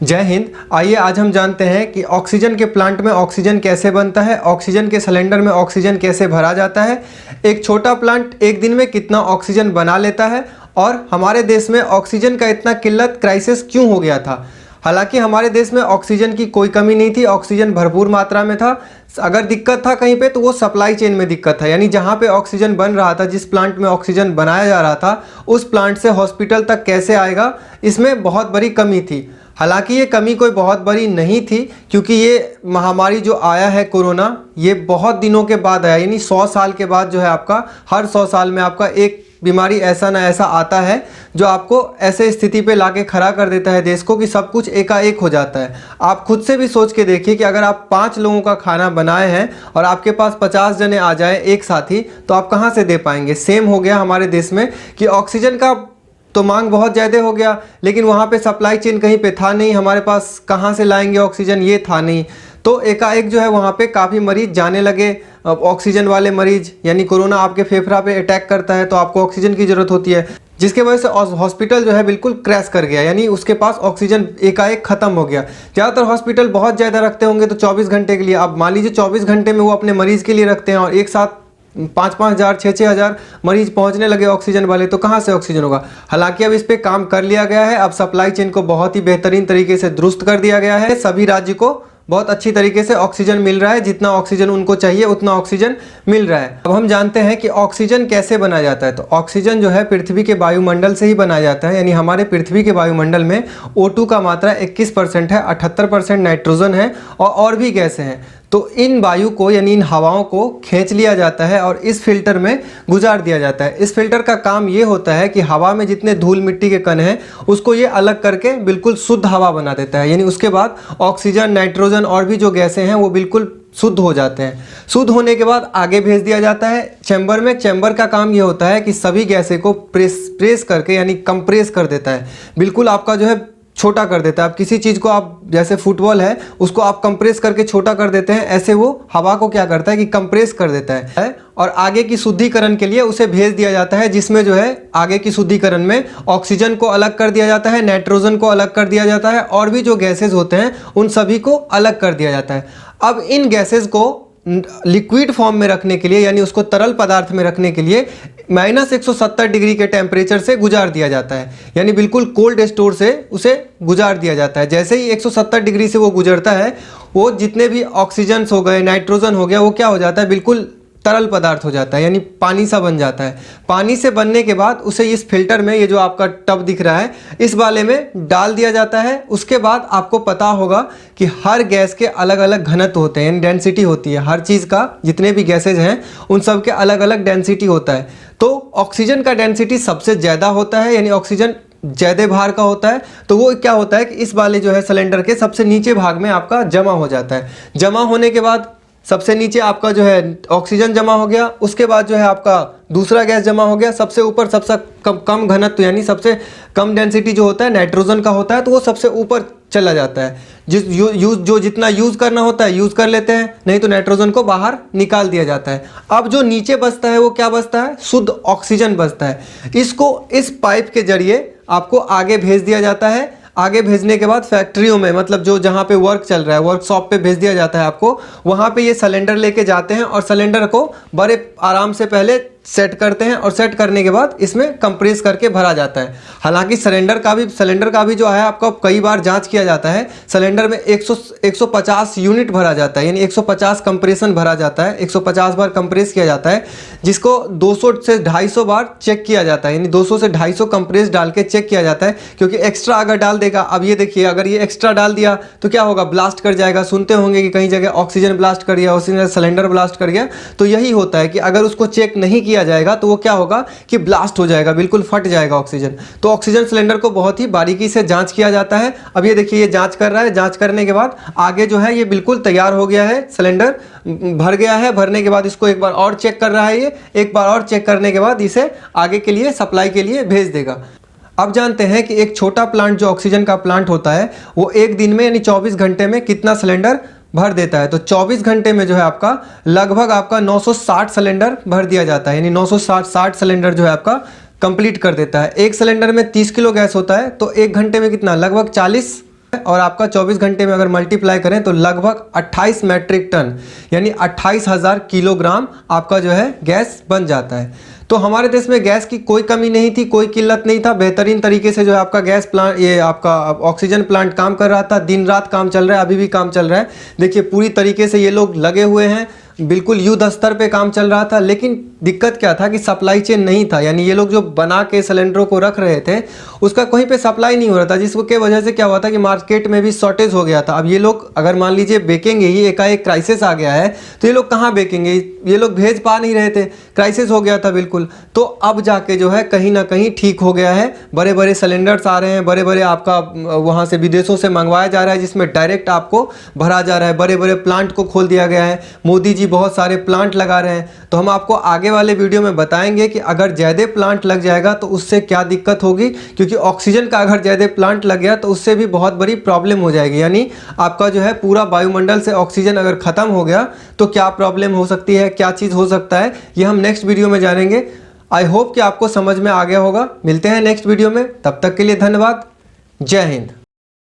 जय हिंद। आइए आज हम जानते हैं कि ऑक्सीजन के प्लांट में ऑक्सीजन कैसे बनता है, ऑक्सीजन के सिलेंडर में ऑक्सीजन कैसे भरा जाता है, एक छोटा प्लांट एक दिन में कितना ऑक्सीजन बना लेता है और हमारे देश में ऑक्सीजन का इतना किल्लत क्राइसिस क्यों हो गया था। हालांकि हमारे देश में ऑक्सीजन की कोई कमी नहीं थी, ऑक्सीजन भरपूर मात्रा में था। अगर दिक्कत था कहीं पे तो वो सप्लाई चेन में दिक्कत था, यानी जहाँ पे ऑक्सीजन बन रहा था, जिस प्लांट में ऑक्सीजन बनाया जा रहा था, उस प्लांट से हॉस्पिटल तक कैसे आएगा, इसमें बहुत बड़ी कमी थी। हालांकि ये कमी कोई बहुत बड़ी नहीं थी, क्योंकि ये महामारी जो आया है कोरोना, ये बहुत दिनों के बाद आया, यानी 100 साल के बाद जो है आपका, हर 100 साल में आपका एक बीमारी ऐसा ना ऐसा आता है जो आपको ऐसे स्थिति पे लाके खड़ा कर देता है देश को कि सब कुछ एकाएक हो जाता है। आप खुद से भी सोच के देखिए कि अगर आप 5 लोगों का खाना बनाए हैं और आपके पास 50 जने आ जाए एक साथ ही, तो आप कहाँ से दे पाएंगे। सेम हो गया हमारे देश में कि ऑक्सीजन का तो मांग बहुत ज़्यादा हो गया, लेकिन वहाँ पे सप्लाई चेन कहीं पे था नहीं, हमारे पास कहाँ से लाएंगे ऑक्सीजन, ये था नहीं। तो एकाएक जो है वहाँ पे काफ़ी मरीज जाने लगे। ऑक्सीजन वाले मरीज, यानी कोरोना आपके फेफड़ा पे अटैक करता है तो आपको ऑक्सीजन की ज़रूरत होती है, जिसके वजह से हॉस्पिटल जो है बिल्कुल क्रैश कर गया, यानी उसके पास ऑक्सीजन एकाएक ख़त्म हो गया। ज़्यादातर हॉस्पिटल बहुत ज़्यादा रखते होंगे तो 24 घंटे के लिए, अब मान लीजिए 24 घंटे में वो अपने मरीज़ के लिए रखते हैं और एक साथ 5-5 हज़ार 6-6 हज़ार मरीज पहुंचने लगे ऑक्सीजन वाले, तो कहां से ऑक्सीजन होगा। हालांकि अब इस पे काम कर लिया गया है, अब सप्लाई चेन को बहुत ही बेहतरीन तरीके से दुरुस्त कर दिया गया है। सभी राज्य को बहुत अच्छी तरीके से ऑक्सीजन मिल रहा है, जितना ऑक्सीजन उनको चाहिए उतना ऑक्सीजन मिल रहा है। अब हम जानते हैं कि ऑक्सीजन कैसे बनाया जाता है। तो ऑक्सीजन जो है पृथ्वी के वायुमंडल से ही बनाया जाता है, यानी हमारे पृथ्वी के वायुमंडल में O2 का मात्रा 21% है, 78% नाइट्रोजन है और भी गैसें हैं। तो इन वायु को, यानी इन हवाओं को खींच लिया जाता है और इस फिल्टर में गुजार दिया जाता है। इस फिल्टर का काम ये होता है कि हवा में जितने धूल मिट्टी के कण हैं उसको ये अलग करके बिल्कुल शुद्ध हवा बना देता है, यानी उसके बाद ऑक्सीजन, नाइट्रोजन और भी जो गैसें हैं वो बिल्कुल शुद्ध हो जाते हैं। शुद्ध होने के बाद आगे भेज दिया जाता है चैम्बर में। चैम्बर का काम ये होता है कि सभी गैसें को प्रेस करके, यानी कंप्रेस कर देता है, बिल्कुल आपका जो है छोटा कर देता है। आप किसी चीज़ को, आप जैसे फुटबॉल है उसको आप कंप्रेस करके छोटा कर देते हैं, ऐसे वो हवा को क्या करता है कि कंप्रेस कर देता है और आगे की शुद्धिकरण के लिए उसे भेज दिया जाता है, जिसमें जो है आगे की शुद्धिकरण में ऑक्सीजन को अलग कर दिया जाता है, नाइट्रोजन को अलग कर दिया जाता है और भी जो गैसेज होते हैं उन सभी को अलग कर दिया जाता है। अब इन गैसेज को लिक्विड फॉर्म में रखने के लिए, यानी उसको तरल पदार्थ में रखने के लिए -170 डिग्री के टेम्परेचर से गुजार दिया जाता है, यानी बिल्कुल कोल्ड स्टोर से उसे गुजार दिया जाता है। जैसे ही 170 डिग्री से वो गुजरता है, वो जितने भी ऑक्सीजन हो गए, नाइट्रोजन हो गया, वो क्या हो जाता है, बिल्कुल तरल पदार्थ हो जाता है, यानी पानी सा बन जाता है। पानी से बनने के बाद उसे इस फिल्टर में, ये जो आपका टब दिख रहा है, इस वाले में डाल दिया जाता है। उसके बाद आपको पता होगा कि हर गैस के अलग अलग घनत्व होते हैं, यानी डेंसिटी होती है हर चीज़ का, जितने भी गैसेज हैं उन सब के अलग अलग डेंसिटी होता है। तो ऑक्सीजन का डेंसिटी सबसे ज़्यादा होता है, यानी ऑक्सीजन ज़्यादा भार का होता है। तो वो क्या होता है कि इस वाले जो है सिलेंडर के सबसे नीचे भाग में आपका जमा हो जाता है। जमा होने के बाद सबसे नीचे आपका जो है ऑक्सीजन जमा हो गया, उसके बाद जो है आपका दूसरा गैस जमा हो गया, सबसे ऊपर सबसे कम घनत्व, यानी सबसे कम डेंसिटी जो होता है नाइट्रोजन का होता है, तो वो सबसे ऊपर चला जाता है। जो जितना यूज़ करना होता है यूज़ कर लेते हैं, नहीं तो नाइट्रोजन को बाहर निकाल दिया जाता है। अब जो नीचे बचता है वो क्या बचता है, शुद्ध ऑक्सीजन बचता है। इसको इस पाइप के जरिए आपको आगे भेज दिया जाता है। आगे भेजने के बाद फैक्ट्रियों में, मतलब जो जहाँ पे वर्क चल रहा है, वर्कशॉप पे भेज दिया जाता है आपको। वहाँ पे ये सिलेंडर लेके जाते हैं और सिलेंडर को बड़े आराम से पहले सेट करते हैं और सेट करने के बाद इसमें कंप्रेस करके भरा जाता है। हालांकि सिलेंडर का भी जो है आपका कई बार जांच किया जाता है। सिलेंडर में 150 यूनिट भरा जाता है, यानी 150 कंप्रेशन भरा जाता है, 150 बार कंप्रेस किया जाता है, जिसको 200 से 250 बार चेक किया जाता है, यानी 200 से 250 कंप्रेस डाल के चेक किया जाता है, क्योंकि एक्स्ट्रा अगर डाल देगा, अब ये देखिए अगर ये एक्स्ट्रा डाल दिया तो क्या होगा, ब्लास्ट कर जाएगा। सुनते होंगे कि कहीं जगह ऑक्सीजन ब्लास्ट कर दिया, ऑक्सीजन सिलेंडर ब्लास्ट कर गया, तो यही होता है कि अगर उसको चेक नहीं किया जाएगा तो वो क्या होगा कि ब्लास्ट हो जाएगा, बिल्कुल फट जाएगा ऑक्सीजन। तो ऑक्सीजन सिलेंडर को बहुत ही बारीकी से जांच किया जाता है। अब ये देखिए ये जांच कर रहा है, जांच करने के बाद आगे जो है ये बिल्कुल तैयार हो गया है, सिलेंडर भर गया है। भरने के बाद इसको एक बार और चेक कर रहा है, ये एक बार और चेक करने के बाद इसे आगे के लिए सप्लाई के लिए भेज देगा। अब जानते हैं कि एक छोटा प्लांट जो ऑक्सीजन का प्लांट होता है वो एक दिन में, यानी 24 घंटे में कितना सिलेंडर भर देता है। तो 24 घंटे में जो है आपका लगभग आपका 960 सिलेंडर भर दिया जाता है, यानी 960 सिलेंडर जो है आपका कंप्लीट कर देता है। एक सिलेंडर में 30 किलो गैस होता है, तो एक घंटे में कितना, लगभग 40 और आपका 24 घंटे में अगर मल्टीप्लाई करें तो लगभग 28 मैट्रिक टन यानी 28,000 किलोग्राम आपका जो है गैस बन जाता है। तो हमारे देश में गैस की कोई कमी नहीं थी, कोई किल्लत नहीं था। बेहतरीन तरीके से जो है आपका गैस प्लांट, ये आपका ऑक्सीजन प्लांट काम कर रहा था। दिन रात काम चल रहा है, अभी भी काम चल रहा है। देखिए पूरी तरीके से ये लोग लगे हुए हैं, बिल्कुल युद्ध स्तर पे काम चल रहा था। लेकिन दिक्कत क्या था कि सप्लाई चेन नहीं था, यानी ये लोग जो बना के सिलेंडरों को रख रहे थे उसका कहीं पे सप्लाई नहीं हो रहा था, जिसके वजह से क्या हुआ था कि मार्केट में भी शॉर्टेज हो गया था। अब ये लोग अगर मान लीजिए बेचेंगे ही, एकाएक क्राइसिस आ गया है तो ये लोग कहाँ बेचेंगे, ये लोग भेज पा नहीं रहे थे, क्राइसिस हो गया था बिल्कुल। तो अब जाके जो है कहीं ना कहीं ठीक हो गया है। बड़े बड़े सिलेंडर्स आ रहे हैं, बड़े बड़े आपका वहाँ से विदेशों से मंगवाया जा रहा है, जिसमें डायरेक्ट आपको भरा जा रहा है। बड़े बड़े प्लांट को खोल दिया गया है, मोदी जी बहुत सारे प्लांट लगा रहे हैं। तो हम आपको आगे वाले वीडियो में बताएंगे कि अगर ज़्यादा प्लांट लग जाएगा तो उससे क्या दिक्कत होगी, क्योंकि ऑक्सीजन का अगर ज़्यादा प्लांट लग गया तो उससे भी बहुत बड़ी प्रॉब्लम हो जाएगी। यानी आपका जो है पूरा वायुमंडल से ऑक्सीजन अगर ख़त्म हो गया तो क्या प्रॉब्लम हो सकती है, क्या चीज़ हो सकता है, ये हम नेक्स्ट वीडियो में जानेंगे। आई होप कि आपको समझ में आ गया होगा। मिलते हैं नेक्स्ट वीडियो में, तब तक के लिए धन्यवाद। जय हिंद।